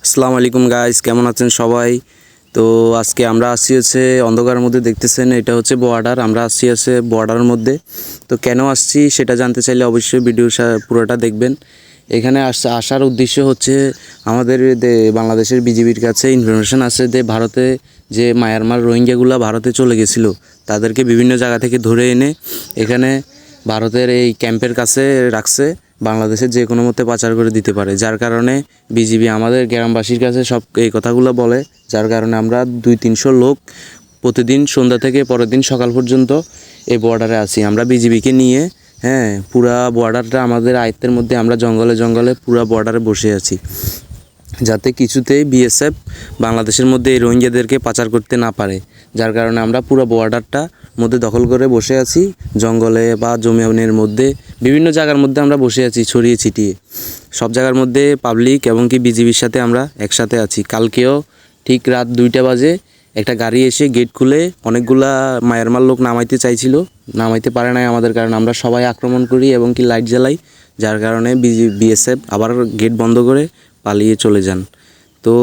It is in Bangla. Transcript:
আসসালামু আলাইকুম গাইস, কেমন আছেন সবাই? তো আজকে আমরা আসছি হচ্ছে অন্ধকারের মধ্যে, দেখতেছেন এটা হচ্ছে বর্ডার। আমরা আসছি হচ্ছে বর্ডারের মধ্যে। তো কেন আসছি সেটা জানতে চাইলে অবশ্যই ভিডিও পুরোটা দেখবেন। এখানে আসার উদ্দেশ্য হচ্ছে আমাদের বাংলাদেশের বিজিবির কাছে ইনফরমেশন আছে যে ভারতে যে মায়ানমার রোহিঙ্গাগুলো ভারতে চলে গেছিলো, তাদেরকে বিভিন্ন জায়গা থেকে ধরে এনে এখানে ভারতের এই ক্যাম্পের কাছে রাখছে, বাংলাদেশের যে কোনো মতে পাচার করে দিতে পারে। যার কারণে বিজিবি আমাদের গ্রামবাসীর কাছে সব এই কথাগুলো বলে, যার কারণে আমরা 200-300 লোক প্রতিদিন সন্ধ্যা থেকে পরের দিন সকাল পর্যন্ত এই বর্ডারে আছি আমরা বিজিবিকে নিয়ে। হ্যাঁ, পুরা বর্ডারটা আমাদের আয়ত্তের মধ্যে, আমরা জঙ্গলে জঙ্গলে পুরা বর্ডারে বসে আছি, যাতে কিছুতেই বিএসএফ বাংলাদেশের মধ্যে এই রোহিঙ্গাদেরকে পাচার করতে না পারে। যার কারণে আমরা পুরো বর্ডারটা মধ্যে দখল করে বসে আছি, জঙ্গলে বা জমিনের মধ্যে বিভিন্ন জায়গার মধ্যে আমরা বসে আছি ছড়িয়ে ছিটিয়ে। সব জায়গার মধ্যে পাবলিক এবং কি বিজিবির সাথে আমরা একসাথে আছি। কালকেও ঠিক রাত 2টা বাজে একটা গাড়ি এসে গেট খুলে অনেকগুলা মায়ানমার লোক নামাইতে চাইছিল, নামাইতে পারে নাই আমাদের কারণে। আমরা সবাই আক্রমণ করি এবং কি লাইট জ্বালাই, যার কারণে বিএসএফ আবার গেট বন্ধ করে পালিয়ে চলে যান। তো